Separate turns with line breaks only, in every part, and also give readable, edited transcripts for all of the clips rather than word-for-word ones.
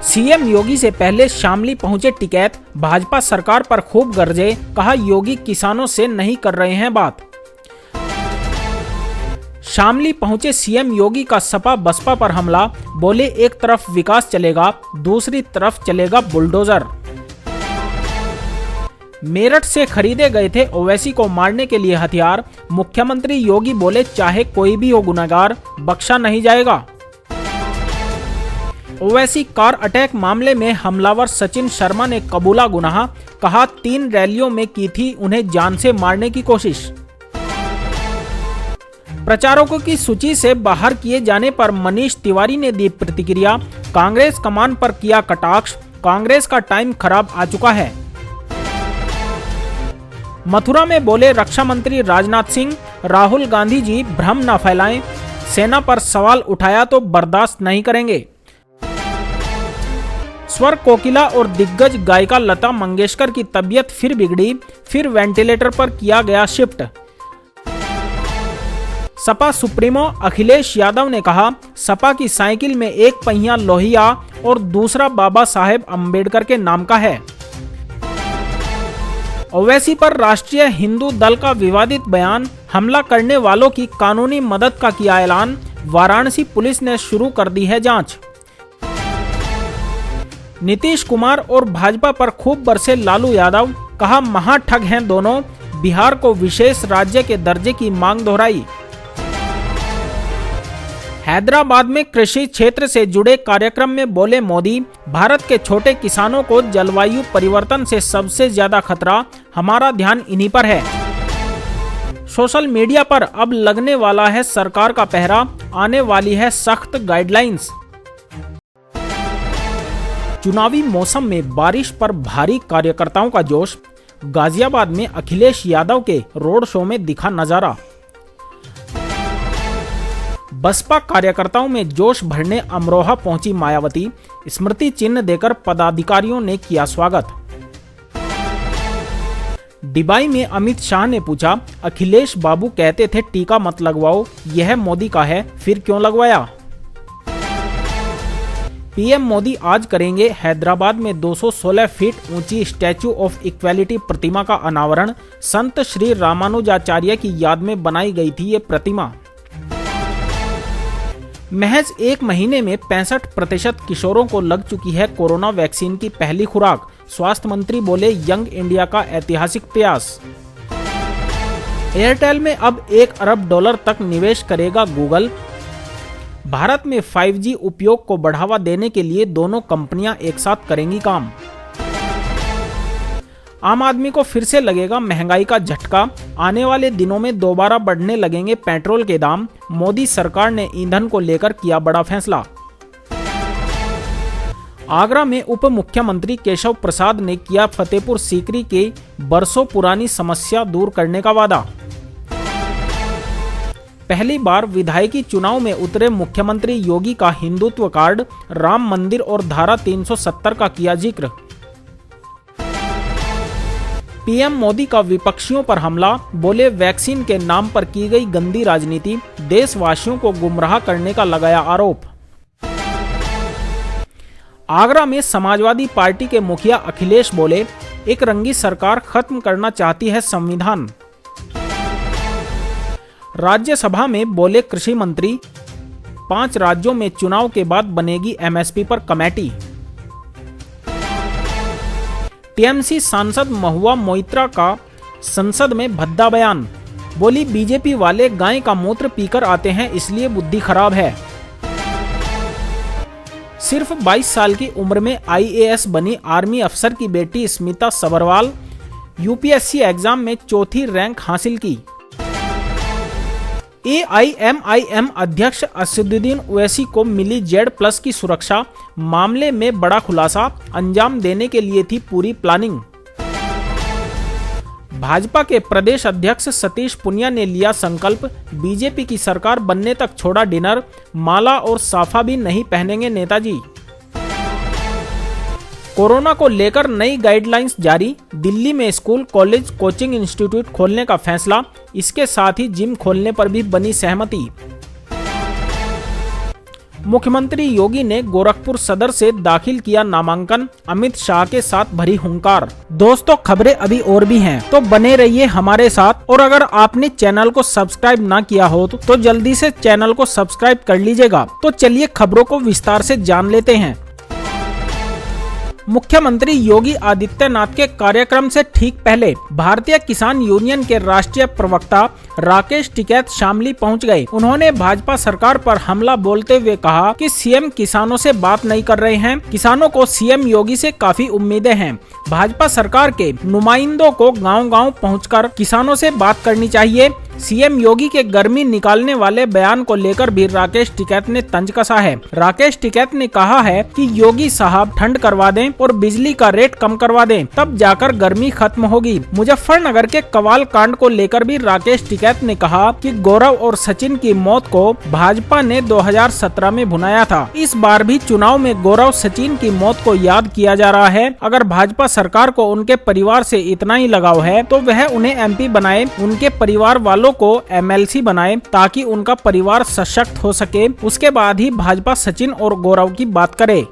CM योगी से पहले शामली पहुंचे टिकैत, भाजपा सरकार पर खूब गरजे, कहा योगी किसानों से नहीं कर रहे हैं बात। शामली पहुंचे सीएम योगी का सपा बसपा पर हमला, बोले एक तरफ विकास चलेगा, दूसरी तरफ चलेगा बुलडोजर। मेरठ से खरीदे गए थे ओवैसी को मारने के लिए हथियार, मुख्यमंत्री योगी बोले चाहे कोई भी हो गुनहगार, बख्शा नहीं जाएगा। ओवैसी कार अटैक मामले में हमलावर सचिन शर्मा ने कबूला गुनाह, कहा 3 रैलियों में की थी उन्हें जान से मारने की कोशिश। प्रचारकों की सूची से बाहर किए जाने पर मनीष तिवारी ने दी प्रतिक्रिया, कांग्रेस कमान पर किया कटाक्ष, कांग्रेस का टाइम खराब आ चुका है। मथुरा में बोले रक्षा मंत्री राजनाथ सिंह, राहुल गांधी जी भ्रम न फैलाएं, सेना पर सवाल उठाया तो बर्दाश्त नहीं करेंगे। स्वर कोकिला और दिग्गज गायिका लता मंगेशकर की तबीयत फिर बिगड़ी, फिर वेंटिलेटर पर किया गया शिफ्ट। सपा सुप्रीमो अखिलेश यादव ने कहा, सपा की साइकिल में एक पहिया लोहिया और दूसरा बाबा साहेब अंबेडकर के नाम का है। ओवैसी पर राष्ट्रीय हिंदू दल का विवादित बयान, हमला करने वालों की कानूनी मदद का किया ऐलान, वाराणसी पुलिस ने शुरू कर दी है जांच। नीतीश कुमार और भाजपा पर खूब बरसे लालू यादव, कहा महाठग हैं दोनों, बिहार को विशेष राज्य के दर्जे की मांग दोहराई। हैदराबाद में कृषि क्षेत्र से जुड़े कार्यक्रम में बोले मोदी, भारत के छोटे किसानों को जलवायु परिवर्तन से सबसे ज्यादा खतरा, हमारा ध्यान इन्हीं पर है। सोशल मीडिया पर अब लगने वाला है सरकार का पहरा, आने वाली है सख्त गाइडलाइंस। चुनावी मौसम में बारिश पर भारी कार्यकर्ताओं का जोश, गाजियाबाद में अखिलेश यादव के रोड शो में दिखा नजारा। बसपा कार्यकर्ताओं में जोश भरने अमरोहा पहुंची मायावती, स्मृति चिन्ह देकर पदाधिकारियों ने किया स्वागत। डिबाई में अमित शाह ने पूछा, अखिलेश बाबू कहते थे टीका मत लगवाओ, यह मोदी का है, फिर क्यों लगवाया। पीएम मोदी आज करेंगे हैदराबाद में 216 फीट ऊंची स्टैच्यू ऑफ इक्वालिटी प्रतिमा का अनावरण, संत श्री रामानुजाचार्य की याद में बनाई गई थी ये प्रतिमा। महज 1 महीने में 65% किशोरों को लग चुकी है कोरोना वैक्सीन की पहली खुराक, स्वास्थ्य मंत्री बोले यंग इंडिया का ऐतिहासिक प्रयास। एयरटेल में अब $1 अरब तक निवेश करेगा गूगल। भारत में 5G उपयोग को बढ़ावा देने के लिए दोनों कंपनियां एक साथ करेंगी काम। आम आदमी को फिर से लगेगा महंगाई का झटका, आने वाले दिनों में दोबारा बढ़ने लगेंगे पेट्रोल के दाम, मोदी सरकार ने ईंधन को लेकर किया बड़ा फैसला। आगरा में उप मुख्यमंत्री केशव प्रसाद ने किया फतेहपुर सीकरी की बरसों पुरानी समस्या दूर करने का वादा। पहली बार विधायकी चुनाव में उतरे मुख्यमंत्री योगी का हिंदुत्व कार्ड, राम मंदिर और धारा 370 का किया जिक्र। पीएम मोदी का विपक्षियों पर हमला, बोले वैक्सीन के नाम पर की गई गंदी राजनीति, देशवासियों को गुमराह करने का लगाया आरोप। आगरा में समाजवादी पार्टी के मुखिया अखिलेश बोले, एक रंगी सरकार खत्म करना चाहती है संविधान। राज्यसभा में बोले कृषि मंत्री, 5 राज्यों में चुनाव के बाद बनेगी एमएसपी पर कमेटी। टीएमसी सांसद महुआ मोइत्रा का संसद में भद्दा बयान, बोली बीजेपी वाले गाय का मूत्र पीकर आते हैं इसलिए बुद्धि खराब है। सिर्फ 22 साल की उम्र में आईएएस बनी आर्मी अफसर की बेटी स्मिता सबरवाल, यूपीएससी एग्जाम में 4थी रैंक हासिल की। एआईएमआईएम अध्यक्ष असदुद्दीन ओवैसी को मिली Z+ की सुरक्षा, मामले में बड़ा खुलासा, अंजाम देने के लिए थी पूरी प्लानिंग। भाजपा के प्रदेश अध्यक्ष सतीश पुनिया ने लिया संकल्प, बीजेपी की सरकार बनने तक छोड़ा डिनर, माला और साफा भी नहीं पहनेंगे नेताजी। कोरोना को लेकर नई गाइडलाइंस जारी, दिल्ली में स्कूल, कॉलेज, कोचिंग इंस्टीट्यूट खोलने का फैसला, इसके साथ ही जिम खोलने पर भी बनी सहमति। मुख्यमंत्री योगी ने गोरखपुर सदर से दाखिल किया नामांकन, अमित शाह के साथ भरी हुंकार। दोस्तों, खबरें अभी और भी हैं, तो बने रहिए हमारे साथ। और अगर आपने चैनल को सब्सक्राइब ना किया हो तो जल्दी से चैनल को सब्सक्राइब कर लीजिएगा। तो चलिए खबरों को विस्तार से जान लेते हैं। मुख्यमंत्री योगी आदित्यनाथ के कार्यक्रम से ठीक पहले भारतीय किसान यूनियन के राष्ट्रीय प्रवक्ता राकेश टिकैत शामली पहुंच गए। उन्होंने भाजपा सरकार पर हमला बोलते हुए कहा कि सीएम किसानों से बात नहीं कर रहे हैं। किसानों को सीएम योगी से काफी उम्मीदें हैं। भाजपा सरकार के नुमाइंदों को गांव-गांव पहुंचकर किसानों से बात करनी चाहिए। सीएम योगी के गर्मी निकालने वाले बयान को लेकर भी राकेश टिकैत ने तंज कसा है। राकेश टिकैत ने कहा है कि योगी साहब ठंड करवा दें और बिजली का रेट कम करवा दें, तब जाकर गर्मी खत्म होगी। मुजफ्फरनगर के कवाल कांड को लेकर भी राकेश टिकैत ने कहा कि गौरव और सचिन की मौत को भाजपा ने 2017 में भुनाया था। इस बार भी चुनाव में गौरव सचिन की मौत को याद किया जा रहा है। अगर भाजपा सरकार को उनके परिवार से इतना ही लगाव है तो वह उन्हें एमपी बनाए, उनके परिवार वालों को एमएलसी बनाए, ताकि उनका परिवार सशक्त हो सके। उसके बाद ही भाजपा सचिन और गौरव की बात करे।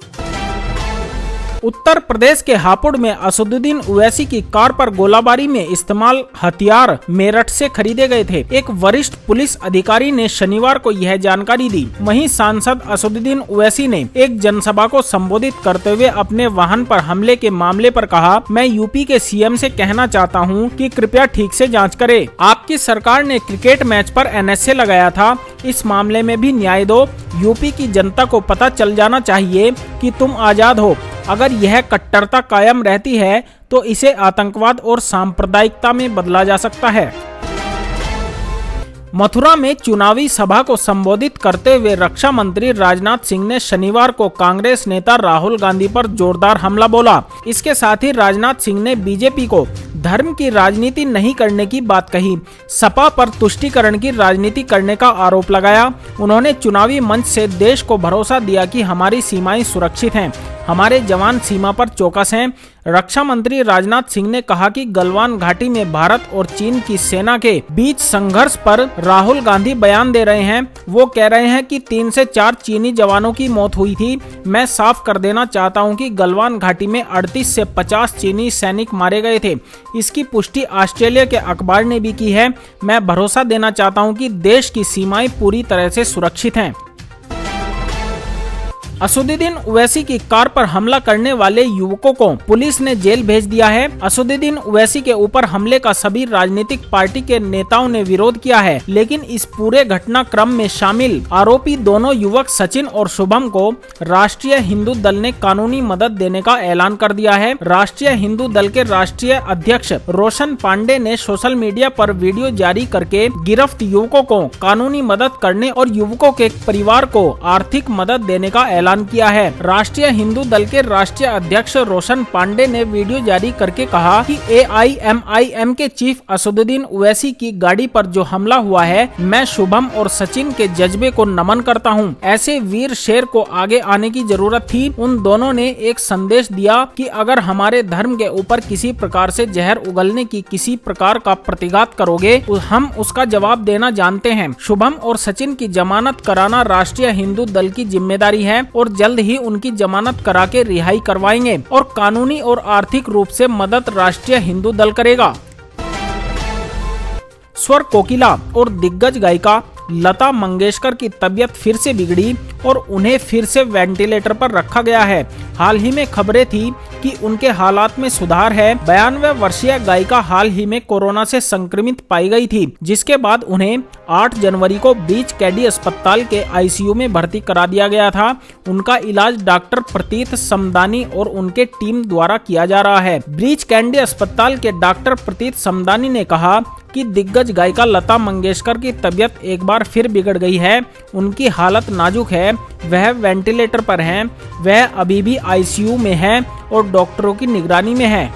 उत्तर प्रदेश के हापुड़ में असदुद्दीन ओवैसी की कार पर गोलाबारी में इस्तेमाल हथियार मेरठ से खरीदे गए थे। एक वरिष्ठ पुलिस अधिकारी ने शनिवार को यह जानकारी दी। वहीं सांसद असदुद्दीन ओवैसी ने एक जनसभा को संबोधित करते हुए अपने वाहन पर हमले के मामले पर कहा, मैं यूपी के सीएम से कहना चाहता हूं कि कृपया ठीक से जांच करें। आपकी सरकार ने क्रिकेट मैच पर एनएसए लगाया था, इस मामले में भी न्याय दो। यूपी की जनता को पता चल जाना चाहिए कि तुम आजाद हो। अगर यह कट्टरता कायम रहती है तो इसे आतंकवाद और सांप्रदायिकता में बदला जा सकता है। मथुरा में चुनावी सभा को संबोधित करते हुए रक्षा मंत्री राजनाथ सिंह ने शनिवार को कांग्रेस नेता राहुल गांधी पर जोरदार हमला बोला। इसके साथ ही राजनाथ सिंह ने बीजेपी को धर्म की राजनीति नहीं करने की बात कही। सपा पर तुष्टीकरण की राजनीति करने का आरोप लगाया। उन्होंने चुनावी मंच से देश को भरोसा दिया कि हमारी सीमाएं सुरक्षित हैं, हमारे जवान सीमा पर चौकस हैं। रक्षा मंत्री राजनाथ सिंह ने कहा कि गलवान घाटी में भारत और चीन की सेना के बीच संघर्ष पर राहुल गांधी बयान दे रहे हैं। वो कह रहे हैं कि 3 से 4 चीनी जवानों की मौत हुई थी। मैं साफ कर देना चाहता हूं कि गलवान घाटी में 38 से 50 चीनी सैनिक मारे गए थे। इसकी पुष्टि ऑस्ट्रेलिया के अखबार ने भी की है। मैं भरोसा देना चाहता हूं कि देश की सीमाएं पूरी तरह से सुरक्षित हैं। असदुद्दीन ओवैसी की कार पर हमला करने वाले युवकों को पुलिस ने जेल भेज दिया है। असदुद्दीन ओवैसी के ऊपर हमले का सभी राजनीतिक पार्टी के नेताओं ने विरोध किया है, लेकिन इस पूरे घटनाक्रम में शामिल आरोपी दोनों युवक सचिन और शुभम को राष्ट्रीय हिंदू दल ने कानूनी मदद देने का ऐलान कर दिया है। राष्ट्रीय हिंदू दल के राष्ट्रीय अध्यक्ष रोशन पांडे ने सोशल मीडिया पर वीडियो जारी करके गिरफ्त युवकों को कानूनी मदद करने और युवकों के परिवार को आर्थिक मदद देने का ऐलान किया है। राष्ट्रीय हिंदू दल के राष्ट्रीय अध्यक्ष रोशन पांडे ने वीडियो जारी करके कहा कि AIMIM के चीफ असदुद्दीन ओवैसी की गाड़ी पर जो हमला हुआ है, मैं शुभम और सचिन के जज्बे को नमन करता हूं। ऐसे वीर शेर को आगे आने की जरूरत थी। उन दोनों ने एक संदेश दिया कि अगर हमारे धर्म के ऊपर किसी प्रकार से जहर उगलने की किसी प्रकार का प्रतिघात करोगे तो हम उसका जवाब देना जानते हैं। शुभम और सचिन की जमानत कराना राष्ट्रीय हिंदू दल की जिम्मेदारी है और जल्द ही उनकी जमानत करा के रिहाई करवाएंगे और कानूनी और आर्थिक रूप से मदद राष्ट्रीय हिंदू दल करेगा। स्वर कोकिला और दिग्गज गायिका लता मंगेशकर की तबीयत फिर से बिगड़ी और उन्हें फिर से वेंटिलेटर पर रखा गया है। हाल ही में खबरें थी कि उनके हालात में सुधार है। 92 वर्षीय गायिका हाल ही में कोरोना से संक्रमित पाई गई थी, जिसके बाद उन्हें 8 जनवरी को ब्रीच कैडी अस्पताल के आईसीयू में भर्ती करा दिया गया था। उनका इलाज डॉक्टर प्रतीत समदानी और उनके टीम द्वारा किया जा रहा है। ब्रीच कैडी अस्पताल के डॉक्टर प्रतीत समदानी ने कहा कि दिग्गज गायिका लता मंगेशकर की तबीयत एक बार फिर बिगड़ गई है। उनकी हालत नाजुक है, वह वेंटिलेटर पर हैं, वह अभी भी आईसीयू में है और डॉक्टरों की निगरानी में है।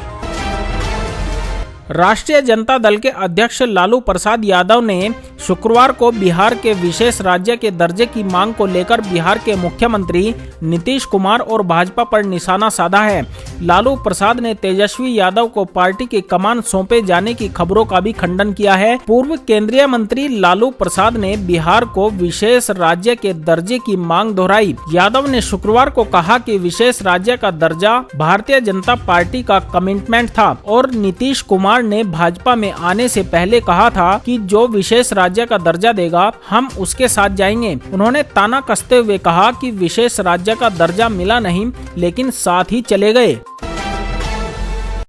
राष्ट्रीय जनता दल के अध्यक्ष लालू प्रसाद यादव ने शुक्रवार को बिहार के विशेष राज्य के दर्जे की मांग को लेकर बिहार के मुख्यमंत्री नीतीश कुमार और भाजपा पर निशाना साधा है। लालू प्रसाद ने तेजस्वी यादव को पार्टी की कमान सौंपे जाने की खबरों का भी खंडन किया है। पूर्व केंद्रीय मंत्री लालू प्रसाद ने बिहार को विशेष राज्य के दर्जे की मांग दोहराई। यादव ने शुक्रवार को कहा कि विशेष राज्य का दर्जा भारतीय जनता पार्टी का कमिटमेंट था और नीतीश कुमार ने भाजपा में आने से पहले कहा था कि जो विशेष राज्य का दर्जा देगा हम उसके साथ जाएंगे। उन्होंने ताना कसते हुए कहा कि विशेष राज्य का दर्जा मिला नहीं लेकिन साथ ही चले गए।